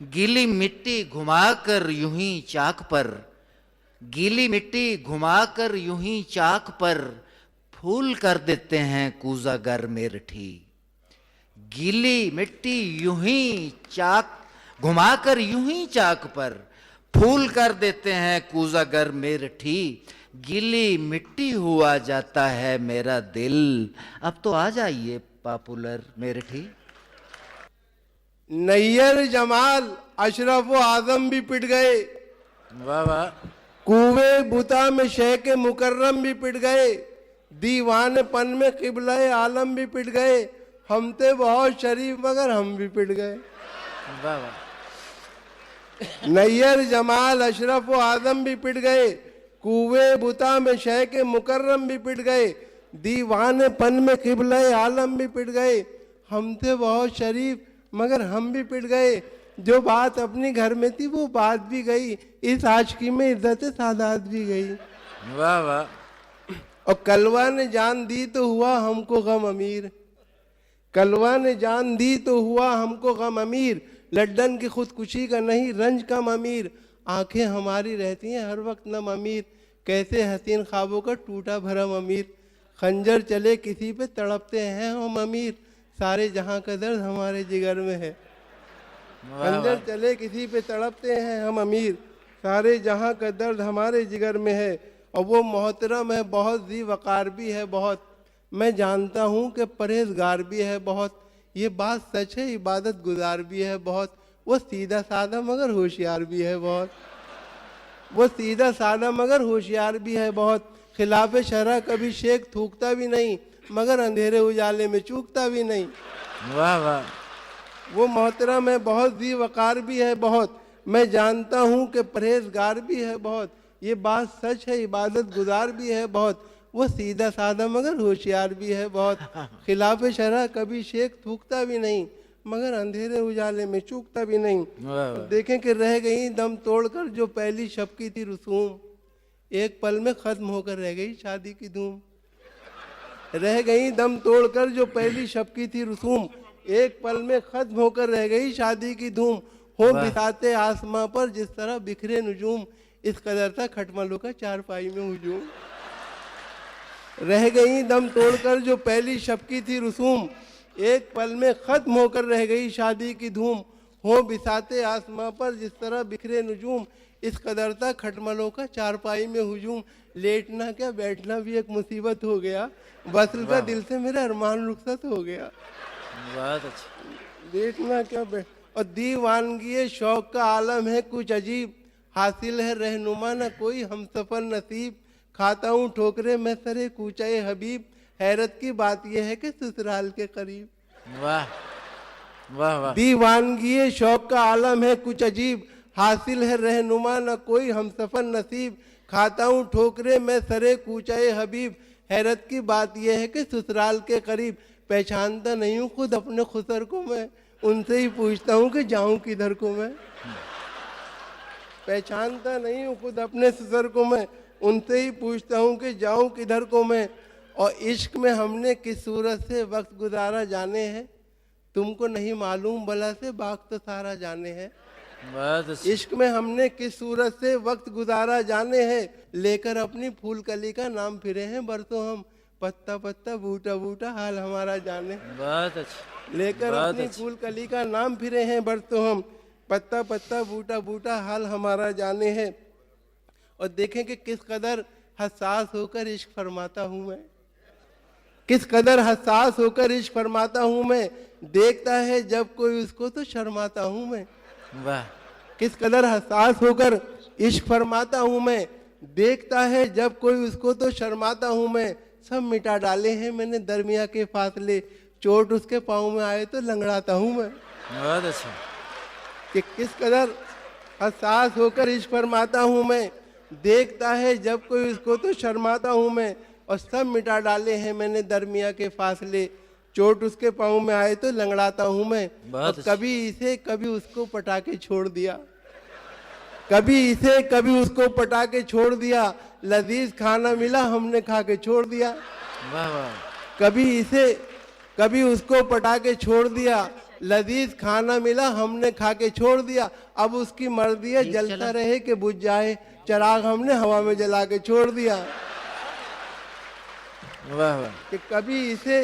गीली मिट्टी घुमाकर यूं ही चाक पर, गीली मिट्टी घुमाकर यूं ही चाक पर फूल कर देते हैं कूजागर मेरठी। गीली मिट्टी यूं ही चाक घुमाकर यूं ही चाक पर फूल कर देते हैं कूजागर मेरठी। गीली मिट्टी हुआ जाता है मेरा दिल। अब तो आ जाइए पॉपुलर मेरठी। नैयर जमाल अशरफ व आजम भी पिट गए, वाह वाह। कुए बुता में शेख मुकर्रम भी पिट गए, दीवानपन में किबला आलम भी पिट गए, हम थे बहुत शरीफ मगर हम भी पिट गए। वाह वाह। नैयर जमाल अशरफ व आजम भी पिट गए, कुए बुता में शेख मुकर्रम भी पिट गए, दीवानपन में किबला आलम भी पिट गए, हम थे बहुत शरीफ मगर हम भी पिट गए। जो बात अपनी घर में थी वो बात भी गई, इस आशिकी में इज्जत सादात भी गई। वाह वाह। और कलवा ने जान दी तो हुआ हमको गम अमीर, कलवा ने जान दी तो हुआ हमको गम अमीर, लड्डन की खुदकुशी का नहीं रंज कम अमीर, आंखें हमारी रहती हैं हर वक्त नम अमीर, कैसे हसीन ख्वाबों का टूटा भरम अमीर, खंजर चले किसी पे तड़पते हैं हम अमीर, सारे जहां का दर्द हमारे जिगर में है। खंजर चले किसी पे तड़पते हैं हम अमीर, सारे जहां का दर्द हमारे जिगर में है। और वो मोहतरम है बहुत, ज़ी वक़ार भी है बहुत, मैं जानता हूँ कि परहेजगार भी है बहुत, ये बात सच है इबादत गुजार भी है बहुत, वो सीधा साधा मगर होशियार भी है बहुत, वो सीधा साधा मगर होशियार भी है बहुत, खिलाफ शरह कभी शेख थूकता भी नहीं मगर अंधेरे उजाले में चूकता भी नहीं। वाह वाह। वो मोहतरम है बहुत, ज़ी वक़ार भी है बहुत, मैं जानता हूँ कि परहेजगार भी है बहुत, ये बात सच है इबादत गुजार भी है बहुत, वो सीधा साधा मगर होशियार भी है बहुत, खिलाफ शरह कभी शेख थूकता भी नहीं मगर अंधेरे उजाले में चूकता भी नहीं। देखें कि रह गई दम तोड़कर जो पहली शब की थी रसूम, एक पल में ख़त्म होकर रह गई शादी की धूम। रह गई दम तोड़कर जो पहली शब की थी रसूम, एक पल में ख़त्म होकर रह गई शादी की धूम, हो बिसाते आसमां पर जिस तरह बिखरे नजूम, इस कदर था खटमलों का चारपाई में हुजूम। रह गई दम तोड़कर जो पहली शब की थी रसूम, एक पल में ख़त्म होकर रह गई शादी की धूम, हो बिसाते आसमां पर जिस तरह बिखरे नजूम, इस कदर था खटमलों का चारपाई में हुजूम। लेटना क्या बैठना भी एक मुसीबत हो गया, वसल का दिल से मेरा अरमान रुखसत हो गया। बहुत अच्छा। लेटना क्या बैठ और दीवानगी शौक का आलम है कुछ अजीब, हासिल है रहनुमा न कोई हम सफर नसीब, खाता हूँ ठोकरे मैं सरे कूचाए हबीब, हैरत की बात यह है कि ससुराल के करीब। वाह वाह वाह। दीवानगी शौक का आलम है कुछ अजीब, हासिल है रहनुमा न कोई हम सफर नसीब, खाता हूँ ठोकरे मैं सरे कूचाए हबीब, हैरत की बात यह है कि ससुराल के करीब, पहचानता नहीं हूँ खुद अपने खुसर को मैं, उनसे ही पूछता हूँ कि जाऊँ किधर को मैं। पहचानता नहीं हूँ खुद अपने ससुर को मैं, उनसे ही पूछता हूँ कि जाऊँ किधर को मैं। और इश्क में हमने किस सूरत से वक्त गुजारा जाने हैं, तुमको नहीं मालूम भला से बाग तो सारा जाने हैं। इश्क में हमने किस सूरत से वक्त गुजारा जाने हैं, लेकर अपनी फूल कली का नाम फिरे हैं बरसों हम, पत्ता पत्ता बूटा बूटा हाल हमारा जाने। बहुत अच्छा। लेकर अपनी फूल कली का नाम फिरे हैं बरसों हम, पत्ता पत्ता बूटा बूटा हाल हमारा जाने हैं। और देखें कि किस कदर हसास होकर इश्क फरमाता हूँ मैं, किस कदर हसास होकर इश्क फरमाता हूँ मैं, देखता है जब कोई उसको तो शर्माता हूँ मैं। वाह। किस कदर हसास होकर इश्क फरमाता हूँ मैं, देखता है जब कोई उसको तो शर्माता हूँ मैं, सब मिटा डाले हैं मैंने दरमिया के फासले, चोट उसके पाँव में आए तो लंगड़ाता हूँ मैं। बहुत अच्छा। कि किस कदर हसास होकर इश्क फरमाता हूँ मैं, देखता है जब कोई उसको तो शर्माता हूँ मैं, और सब मिटा डाले हैं मैंने दरमिया के फासले, चोट उसके पाँव में आए तो लंगड़ाता हूँ मैं। और कभी इसे कभी उसको पटा के छोड़ दिया, कभी इसे कभी उसको पटा के छोड़ दिया, लजीज खाना मिला हमने खा के छोड़ दिया। वाह वाह। कभी इसे कभी उसको पटा के छोड़ दिया, लजीज खाना मिला हमने खा के छोड़ दिया, अब उसकी मर्जी है जलता रहे कि बुझ जाए, चिराग हमने हवा में जला के छोड़ दिया। वाह वाह। कि कभी इसे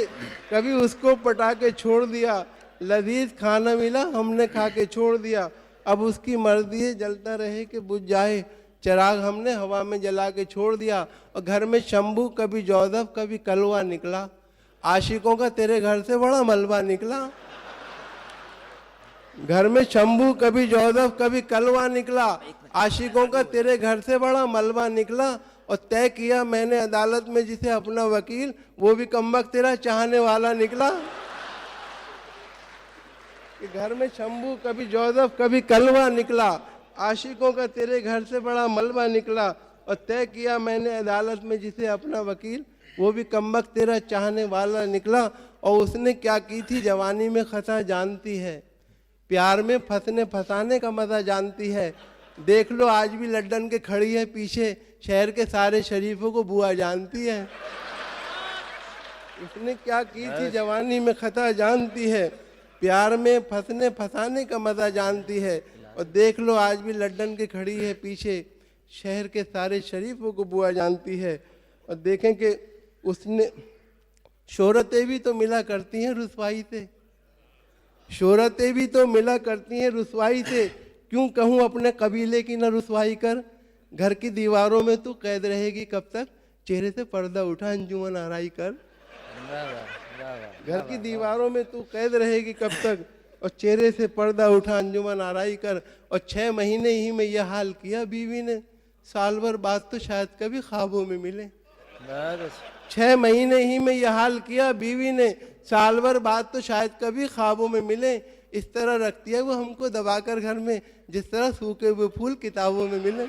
कभी उसको पटा के छोड़ दिया, लजीज खाना मिला हमने खा के छोड़ दिया, अब उसकी मर्जी है जलता रहे कि बुझ जाए, चिराग हमने हवा में जला के छोड़ दिया। और घर में शंभू कभी जोधफ कभी कलवा निकला, आशिकों का तेरे घर से बड़ा मलबा निकला। घर में शंभू कभी जोधफ कभी कलवा निकला, आशिकों का तेरे घर से बड़ा मलबा निकला। और तय किया मैंने अदालत में जिसे अपना वकील, वो भी कमबख्त तेरा चाहने वाला निकला। कि घर में शंभू कभी जोधफ कभी कलवा निकला, आशिकों का तेरे घर से बड़ा मलबा निकला। और तय किया मैंने अदालत में जिसे अपना वकील, वो भी कमबख्त तेरा चाहने वाला निकला। और उसने क्या की थी जवानी में खता जानती है, प्यार में फंसने फंसाने का मजा जानती है। देख लो आज भी लड्डन के खड़ी है पीछे, शहर के सारे शरीफों को बुआ जानती है। उसने क्या की थी जवानी में खता जानती है, प्यार में फंसने फंसाने का मजा जानती है। और देख लो आज भी लड्डन के खड़ी है पीछे, शहर के सारे शरीफों को बुआ जानती है। और देखें कि उसने शोहरतें भी तो मिला करती हैं रुसवाई से, शोहरतें भी तो मिला करती हैं रुसवाई से। क्यों कहूँ अपने कबीले की न रुसवाई कर, घर की दीवारों में तू कैद रहेगी कब तक, चेहरे से पर्दा उठा अंजुमन आराई कर। घर की दीवारों में तू कैद रहेगी कब तक, और चेहरे से पर्दा उठा अंजुमन आराई कर। और 6 महीने ही में यह हाल किया बीवी ने, साल भर बाद तो शायद कभी ख्वाबों में मिले। 6 महीने ही में यह हाल किया बीवी ने, साल भर बाद तो शायद कभी ख्वाबों में मिले। इस तरह रखती है वो हमको दबाकर घर में, जिस तरह सूखे हुए फूल किताबों में मिले।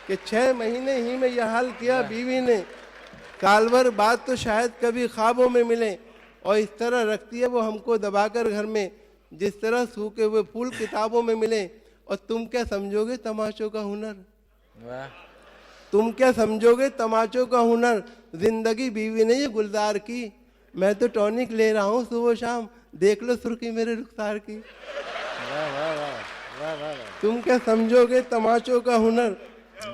कि 6 महीने ही में यह हाल किया बीवी ने, साल भर बाद तो शायद कभी ख्वाबों में मिले। और इस तरह रखती है वो हमको दबाकर घर में, जिस तरह सूखे हुए फूल किताबों में मिले। और तुम क्या समझोगे तमाशों का हुनर, तुम क्या समझोगे तमाचों का हुनर, जिंदगी बीवी ने ये गुलजार की। मैं तो टॉनिक ले रहा हूँ सुबह शाम, देख लो सुर्खी मेरे रुखसार की। तुम क्या समझोगे तमाचों का हुनर,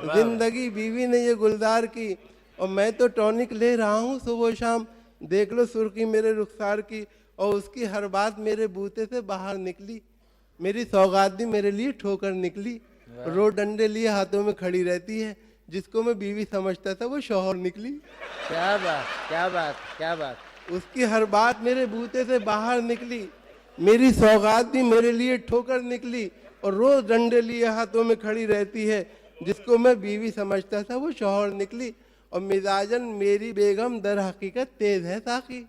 जिंदगी बीवी ने ये गुलजार की। और मैं तो टॉनिक ले रहा हूँ सुबह शाम, देख लो सुर्खी मेरे रुखसार की। और उसकी हर बात मेरे बूते से बाहर निकली, मेरी सौगात मेरे लिए ठोकर निकली। रोड डंडे लिए हाथों में खड़ी रहती है, जिसको मैं बीवी समझता था वो शौहर निकली। क्या बात क्या बात क्या बात। उसकी हर बात मेरे बूते से बाहर निकली, मेरी सौगात भी मेरे लिए ठोकर निकली। और रोज डंडे लिए हाथों में खड़ी रहती है, जिसको मैं बीवी समझता था वो शौहर निकली। और मिजाजन मेरी बेगम दर हकीकत तेज है साकी,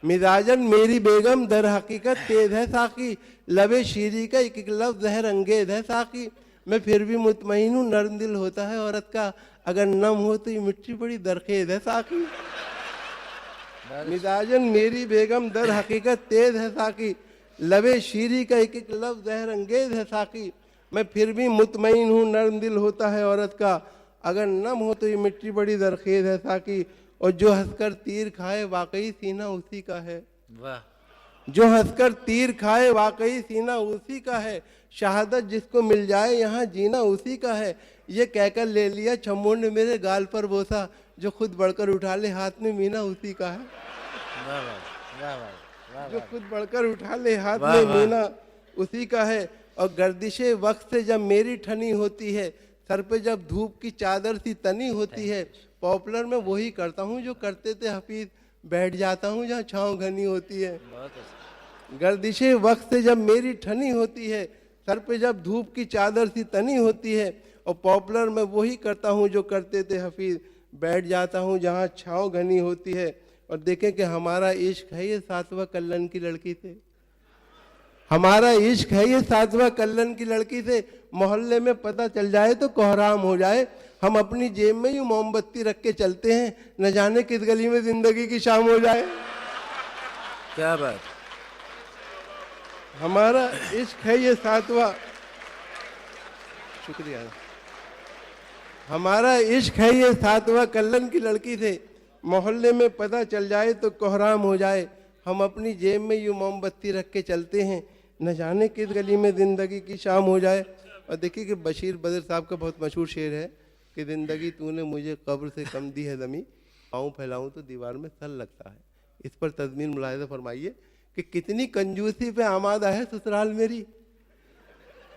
मिजाजन मेरी बेगम दर हकीकत तेज है साकी। लबे शीरी का एक एक लफ्ज़ जहर अंगेज है साकी। मैं फिर भी मुतमईन हूँ नर्म दिल होता है औरत का, अगर नम हो तो ये मिट्टी बड़ी दरखेज है साकी। मिजाजन मेरी बेगम दर हकीकत तेज है साकी, लबे शीरी का एक एक लफ्ज़ जहर अंगेज है साकी। मैं फिर भी मुतमईन हूँ नर्म दिल होता है औरत का, अगर नम हो तो ये मिट्टी बड़ी दरखेज है साकी। और जो हंसकर तीर खाए वाकई सीना उसी का है, वाह। जो हंसकर तीर खाए वाकई सीना उसी का है। शहादत जिसको मिल जाए यहाँ जीना उसी का है। ये कहकर ले लिया छम्मों ने मेरे गाल पर बोसा, जो खुद बढ़कर उठा ले हाथ में मीना उसी का है। वाह वाह वाह। जो खुद बढ़कर उठा ले हाथ में मीना उसी का है। और गर्दिशे वक्त से जब मेरी ठनी होती है, सर पे जब धूप की चादर सी तनी होती है। पॉपुलर में वही करता हूँ जो करते थे हफीज, बैठ जाता हूँ जहाँ छाँव घनी होती है। गर्दिशे वक्त से जब मेरी ठनी होती है, सर पे जब धूप की चादर सी तनी होती है। और पॉपुलर में वही करता हूँ जो करते थे हफीज, बैठ जाता हूँ जहाँ छाँव घनी होती है। और देखें कि हमारा इश्क है ये 7वां कल्लन की लड़की से, हमारा इश्क है ये 7वां कल्लन की लड़की से। मोहल्ले में पता चल जाए तो कोहराम हो जाए, हम अपनी जेब में यूं मोमबत्ती रख के चलते हैं, न जाने किस गली में जिंदगी की शाम हो जाए। क्या बात। हमारा इश्क है ये 7वां, शुक्रिया, हमारा इश्क है ये 7वां कल्लन की लड़की से। मोहल्ले में पता चल जाए तो कोहराम हो जाए, हम अपनी जेब में यूँ मोमबत्ती रख के चलते हैं, न जाने किस गली में ज़िंदगी की शाम हो जाए। और देखिए कि बशीर बद्र साहब का बहुत मशहूर शेर है कि ज़िंदगी तूने मुझे कब्र से कम दी है ज़मीं, पाँव फैलाऊं तो दीवार में सल लगता है। इस पर तज़मीन मुलाहिज़ा फरमाइए कि कितनी कंजूसी पे आमादा है ससुराल मेरी,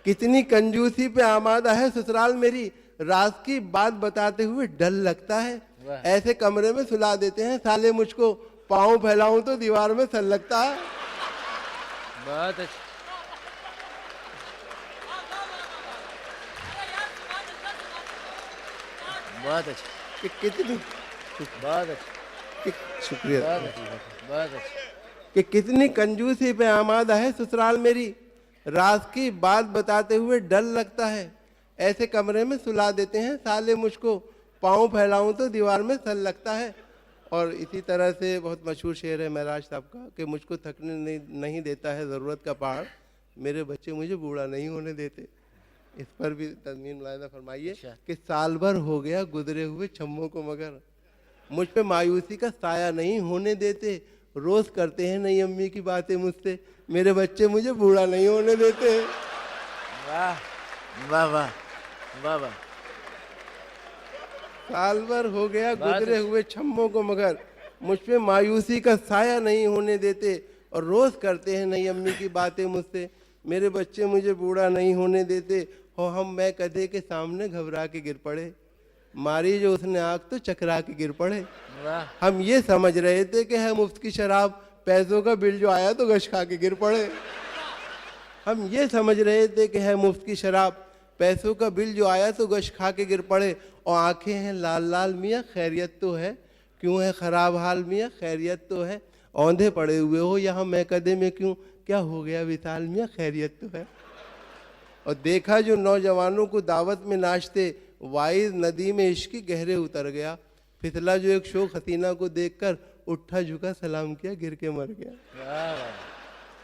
कितनी कंजूसी पे आमादा है ससुराल मेरी, राज की बात बताते हुए डर लगता है। ऐसे कमरे में सुला देते हैं साले मुझको, पाँव फैलाऊं तो दीवार में सल लगता है। बहुत अच्छा, बहुत अच्छा, कि कितनी बहुत अच्छा, शुक्रिया, बहुत अच्छा, बहुत अच्छा। कि कितनी कंजूसी पे आमादा है ससुराल मेरी, राज की बात बताते हुए डर लगता है। ऐसे कमरे में सुला देते हैं साले मुझको, पाँव फैलाऊं तो दीवार में सल लगता है। और इसी तरह से बहुत मशहूर शेर है महराज साहब का कि मुझको थकने नहीं देता है ज़रूरत का पहाड़, मेरे बच्चे मुझे बूढ़ा नहीं होने देते। इस पर भी तज़मीन मुलाहिज़ा फरमाइए कि साल भर हो गया गुजरे हुए छम्मों को मगर, मुझ पे मायूसी का साया नहीं होने देते, रोज करते हैं नई अम्मी की बातें मुझसे, मेरे बच्चे मुझे बूढ़ा नहीं होने देते। वाह वाह वाह वाह वाह, साल भर हो गया गुजरे हुए छम्मों को मगर, मुझ पे मायूसी का साया नहीं होने देते, और रोज करते हैं नई अम्मी की बातें मुझसे, मेरे बच्चे मुझे बूढ़ा नहीं होने देते। हो हम मैं कधे के सामने घबरा के गिर पड़े, मारी जो उसने आँख तो चकरा के गिर पड़े। वाह, हम ये समझ रहे थे कि है मुफ्त की शराब, पैसों का बिल जो आया तो गश खा के गिर पड़े। हम ये समझ रहे थे कि है मुफ्त की शराब, पैसों का बिल जो आया तो गश खा के गिर पड़े। और आंखें हैं लाल लाल मियाँ खैरियत तो है, क्यों है ख़राब हाल मियाँ खैरियत तो है, औंधे पड़े हुए हो यहाँ मैं कदे में क्यों, क्या हो गया विशाल मियाँ खैरियत तो है। और देखा जो नौजवानों को दावत में नाचते, वाइज नदी में इश्क की गहरे उतर गया, फिसला जो एक शोख हसीना को देखकर, उठा झुका सलाम किया गिर के मर गया। वाह वाह,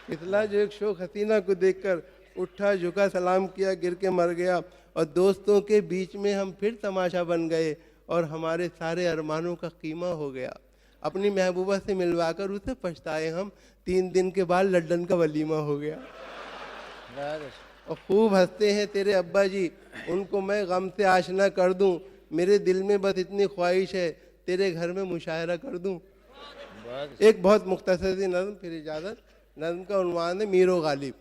फिसला जो एक शोख हसीना को देखकर, उठा झुका सलाम किया गिर के मर गया। और दोस्तों के बीच में हम फिर तमाशा बन गए, और हमारे सारे अरमानों का कीमा हो गया। अपनी महबूबा से मिलवाकर उसे पछताए हम, 3 दिन के बाद लड्डन का वलीमा हो गया। बहुत अच्छा, और खूब हंसते हैं तेरे अब्बा जी, उनको मैं गम से आशना कर दूं, मेरे दिल में बस इतनी ख्वाहिश है तेरे घर में मुशायरा कर दूं। बहुत एक बहुत मुख्तसर सी नज़्म, फिर इजाज़त। नज़्म का उन्वान है मीरो गालिब।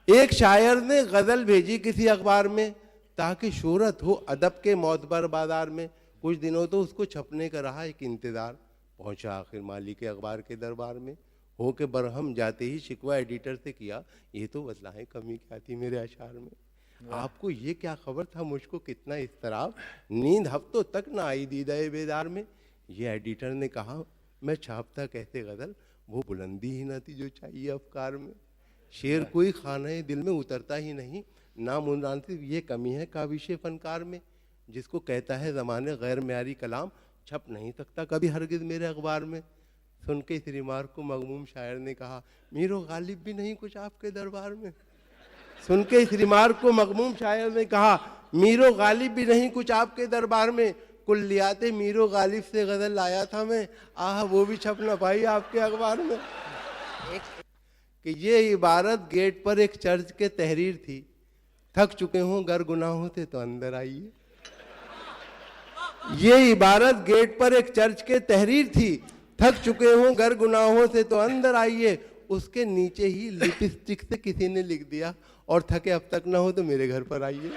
एक शायर ने गज़ल भेजी किसी अखबार में, ताकि शोहरत हो अदब के मोतबर बाजार में। कुछ दिनों तो उसको छपने का रहा एक इंतज़ार, पहुंचा आखिर मालिक के अखबार के दरबार में। हो के बरहम जाते ही शिकवा एडिटर से किया, ये तो बतलाएं कमी क्या थी मेरे अशार में। आपको ये क्या खबर था मुझको कितना इस्तराब, नींद हफ्तों तक ना आई दीदाए बेदार में। ये एडिटर ने कहा मैं छापता कैसे गज़ल, वो बुलंदी ही ना थी जो चाहिए अफकार में। शेर कोई खाने दिल में उतरता ही नहीं, नामुनासिब ये कमी है काबिश फनकार में। जिसको कहता है ज़माने गैर म्यारी कलाम, छप नहीं सकता कभी हरगिज़ मेरे अखबार में। सुन के इस रिमार्क को मगमूम शायर ने कहा, मीरो गालिब भी नहीं कुछ आपके दरबार में। सुन के इस रिमार्क को मगमूम शायर ने कहा, मीरो गालिब भी नहीं कुछ आपके दरबार में। कुल्लियाते मीरो गालिब से गज़ल लाया था मैं, आह वो भी छप न पाई आपके अखबार में। कि ये इबारत गेट पर एक चर्च के तहरीर थी, थक चुके हों गर गुनाहों से तो अंदर आइए। ये इबारत गेट पर एक चर्च के तहरीर थी, थक चुके हों गर गुनाहों से तो अंदर आइए। उसके नीचे ही लिपस्टिक से किसी ने लिख दिया, और थके अब तक ना हो तो मेरे घर पर आइए।